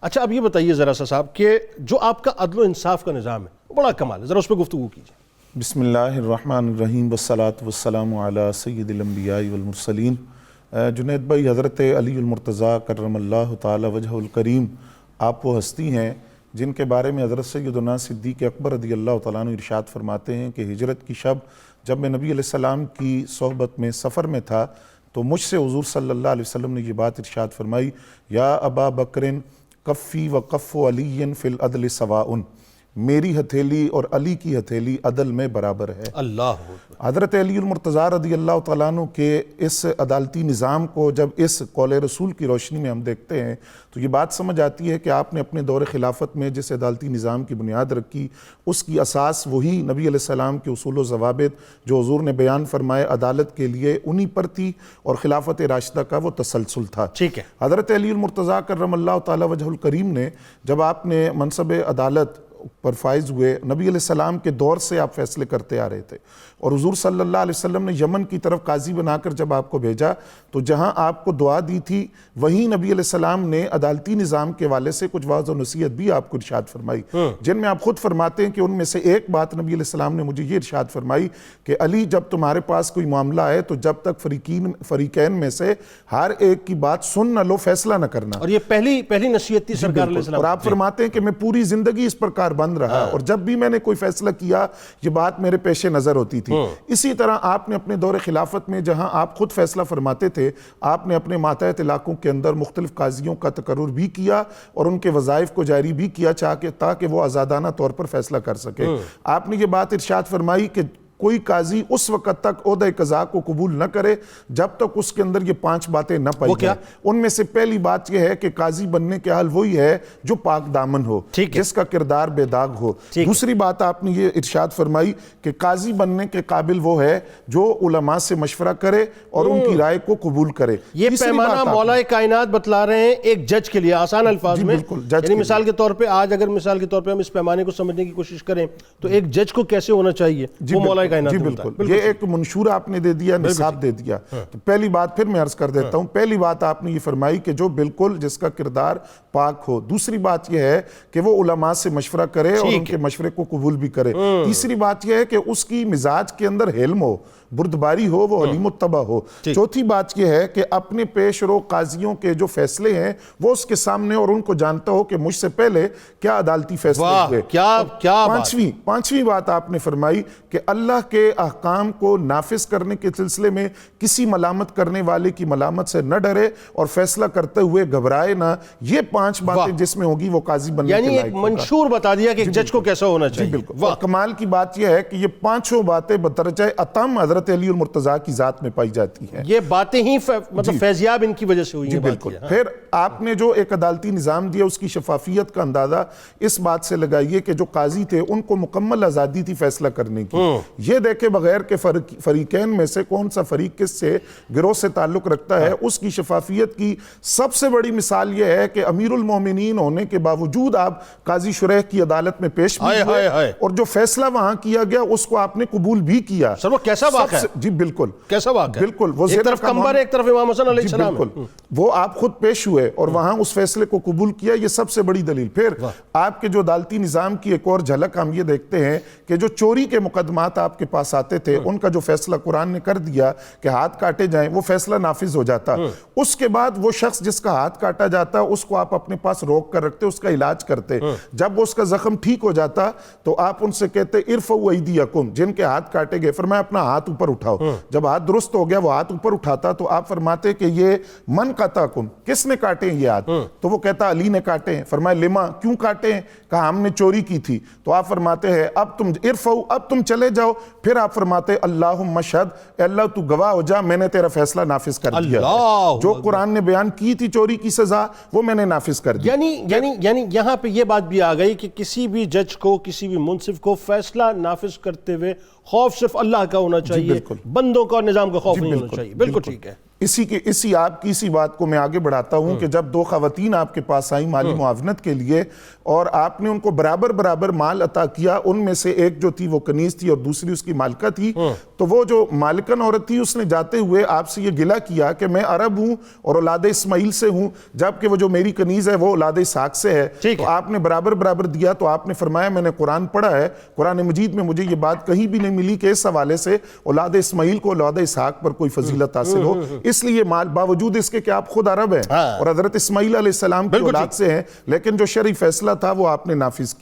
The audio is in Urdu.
اچھا اب یہ بتائیے ذرا سا صاحب کہ جو آپ کا عدل و انصاف کا نظام ہے بڑا کمال ہے، ذرا اس پہ گفتگو کیجیے۔ بسم اللہ الرحمن الرحیم والصلاة والسلام علی سید الانبیاء والمرسلین۔ جنید بھائی، حضرت علی المرتضیٰ کرم اللہ تعالی وجہ الکریم آپ وہ ہستی ہیں جن کے بارے میں حضرت سیدنا صدیق اکبر رضی اللہ تعالیٰ عنہ ارشاد فرماتے ہیں کہ ہجرت کی شب جب میں نبی علیہ السلام کی صحبت میں سفر میں تھا تو مجھ سے حضور صلی اللہ علیہ وسلم نے یہ بات ارشاد فرمائی، یا ابا بکر کفی و کف علی فی العدل سواء، میری ہتھیلی اور علی کی ہتھیلی عدل میں برابر ہے۔ اللہ حضرت علی المرتضیٰ رضی اللہ تعالیٰ عنہ کے اس عدالتی نظام کو جب اس قول رسول کی روشنی میں ہم دیکھتے ہیں تو یہ بات سمجھ آتی ہے کہ آپ نے اپنے دور خلافت میں جس عدالتی نظام کی بنیاد رکھی اس کی اساس وہی نبی علیہ السلام کے اصول و ضوابط جو حضور نے بیان فرمائے عدالت کے لیے انہی پر تھی، اور خلافت راشدہ کا وہ تسلسل تھا۔ ٹھیک ہے۔ حضرت علی المرتضیٰ کرم اللہ تعالی وجہ الکریم نے جب آپ نے منصب عدالت پر فائز ہوئے، نبی علیہ السلام کے دور سے آپ فیصلے کرتے آ رہے تھے، اور حضور صلی اللہ علیہ وسلم نے یمن کی طرف قاضی بنا کر جب آپ کو بھیجا تو جہاں آپ کو دعا دی تھی وہیں نبی علیہ السلام نے عدالتی نظام کے والے سے کچھ واعظ و نصیحت بھی آپ کو ارشاد فرمائی، جن میں آپ خود فرماتے ہیں کہ ان میں سے ایک بات نبی علیہ السلام نے مجھے یہ ارشاد فرمائی کہ علی، جب تمہارے پاس کوئی معاملہ ہے تو جب تک فریقین میں سے ہر ایک کی بات سن نہ لو، فیصلہ نہ کرنا۔ اور یہ پہلی نصیحت تھی سرکار علیہ السلام۔ اور آپ فرماتے ہیں کہ میں پوری زندگی اس پر کاربند رہا، اور جب بھی میں نے کوئی فیصلہ کیا یہ بات میرے پیش نظر ہوتی تھی۔ اسی طرح آپ نے اپنے دور خلافت میں جہاں آپ خود فیصلہ فرماتے تھے، آپ نے اپنے ماتحت علاقوں کے اندر مختلف قاضیوں کا تقرر بھی کیا اور ان کے وظائف کو جاری بھی کیا تاکہ وہ آزادانہ طور پر فیصلہ کر سکے۔ آپ نے یہ بات ارشاد فرمائی کہ کوئی قاضی اس وقت تک عہدہ قضاء کو قبول نہ کرے جب تک اس کے اندر یہ 5 باتیں نہ پائی جائیں۔ ان میں سے پہلی بات یہ ہے کہ قاضی بننے کے حال وہی ہے جو پاک دامن ہو، جس کا کردار بے داغ ہو۔ دوسری بات آپ نے یہ ارشاد فرمائی کہ قاضی بننے کے قابل وہ ہے جو علماء سے مشورہ کرے اور ان کی رائے کو قبول کرے۔ یہ پیمانہ مولا کائنات بتلا رہے ہیں ایک جج کے لیے آسان الفاظ میں، یعنی مثال کے طور پہ آج اگر مثال کے طور پہ ہم اس پیمانے کو سمجھنے کی کوشش کریں تو ایک جج کو کیسے ہونا چاہیے وہ مولا جی بالکل، یہ ایک منشور آپ نے دے دیا، نصاب دے دیا۔ تو پہلی بات پھر میں عرض کر دیتا ہوں، پہلی بات آپ نے یہ فرمائی کہ جو بالکل جس کا کردار پاک ہو۔ دوسری بات یہ ہے کہ وہ علماء سے مشورہ کرے اور ان کے مشورے کو قبول بھی کرے۔ تیسری بات یہ ہے کہ اس کی مزاج کے اندر حلم ہو، بردباری ہو، وہ حلیم الطبع ہو۔ چوتھی بات یہ ہے کہ اپنے پیش رو قاضیوں کے جو فیصلے ہیں وہ اس کے سامنے اور ان کو جانتا ہو کہ مجھ سے پہلے کیا عدالتی فیصلے ہوئے۔ پانچویں بات آپ نے فرمائی کہ اللہ کے احکام کو نافذ کرنے کے سلسلے میں کسی ملامت کرنے والے کی ملامت سے نہ ڈرے اور فیصلہ کرتے ہوئے گھبرائے نہ۔ یہ 5 باتیں جس میں ہوگی وہ قاضی بننے کے لائق ہوگا۔ یعنی ایک منشور بتا دیا کہ ایک جج کو کیسا ہونا چاہیے۔ بالکل، اور کمال کی بات یہ ہے کہ یہ 5 باتیں بدرجہ اتم حضرت علی المرتضیٰ کی ذات میں پائی جاتی ہیں۔ یہ باتیں ہی مطلب فیضیاب ان کی وجہ سے ہوئی ہیں۔ بالکل۔ پھر آپ نے جو ایک عدالتی نظام دیا اس کی شفافیت کا اندازہ اس بات سے لگائیے کہ جو قاضی تھے ان کو مکمل آزادی تھی فیصلہ کرنے کی۔ یہ دیکھے بغیر کہ فریقین میں سے کون سا فریق کس سے گروہ سے تعلق رکھتا ہے، اس کی شفافیت کی سب سے بڑی مثال یہ ہے کہ امیر المومنین ہونے کے باوجود آپ قاضی شریح کی عدالت میں پیش بھی ہوئے اور جو فیصلہ وہاں کیا گیا اس کو آپ نے قبول بھی کیا۔ سر وہ کیسا واقعہ ہے؟ جی بالکل، کیسا واقعہ ہے؟ بالکل، وہ ایک طرف قمبر ایک طرف امام حسن علیہ السلام۔ بالکل، وہ آپ خود پیش ہوئے اور وہاں اس فیصلے کو قبول کیا، یہ سب سے بڑی دلیل۔ پھر آپ کے جو عدالتی نظام کی ایک اور جھلک ہم یہ دیکھتے ہیں کہ جو چوری کے مقدمات آپ کے پاس آتے تھے ان کا جو فیصلہ قرآن نے کر دیا کہ ہاتھ کاٹے جائیں، وہ فیصلہ نافذ ہو جاتا۔ اس کے بعد وہ شخص جس کا ہاتھ کاٹا جاتا اس کو آپ اپنے پاس روک کر رکھتے، اس کا علاج کرتے۔ جب اس کا زخم ٹھیک ہو جاتا تو آپ ان سے کہتے ارفعوا ایدیکم، جن کے ہاتھ کاٹے گئے فرمایا اپنا ہاتھ اوپر اٹھاؤ۔ جب ہاتھ درست ہو گیا وہ ہاتھ اوپر اٹھاتا تو آپ فرماتے کہ یہ من قطعکم، کس نے کاٹے ہیں یہ ہاتھ؟ تو وہ کہتا علی نے کاٹے ہیں۔ فرمایا لما، کیوں کاٹے ہیں؟ کہا ہم نے چوری کی تھی۔ تو آپ فرماتے ہیں اب تم ارفعوا، اب تم چلے جاؤ۔ پھر آپ فرماتے اللہم اشہد، اے اللہ تو گواہ ہو جا میں نے تیرا فیصلہ نافذ کر دیا، جو قرآن نے بیان کی تھی چوری کی سزا وہ میں نے نافذ کر دی۔ یعنی یہاں پہ یہ بات بھی آ گئی کہ کسی بھی جج کو، کسی بھی منصف کو فیصلہ نافذ کرتے ہوئے خوف صرف اللہ کا ہونا چاہیے، بندوں کا اور نظام کا خوف نہیں ہونا چاہیے۔ بالکل ٹھیک ہے۔ اسی آپ کی اسی بات کو میں آگے بڑھاتا ہوں کہ جب 2 خواتین آپ کے پاس آئیں مالی معاونت کے لیے اور آپ نے ان کو برابر برابر مال عطا کیا، ان میں سے ایک جو تھی وہ کنیز تھی اور دوسری اس کی مالکہ تھی، تو وہ جو مالکن عورت تھی اس نے جاتے ہوئے آپ سے یہ گلہ کیا کہ میں عرب ہوں اور اولاد اسماعیل سے ہوں، جبکہ وہ جو میری کنیز ہے وہ اولاد اسحاق سے ہے۔ تو آپ نے برابر برابر دیا، تو آپ نے فرمایا میں نے قرآن پڑھا ہے، قرآن مجید میں مجھے یہ بات کہیں بھی نہیں ملی کہ اس حوالے سے اولاد اسماعیل کو اولاد اسحاق پر کوئی فضیلت حاصل ہو، اس لیے مال باوجود اس کے کہ آپ خود عرب ہیں اور حضرت اسماعیل علیہ السلام کی اولاد سے ہیں، لیکن جو شرعی فیصلہ تھا وہ آپ نے نافذ کیا۔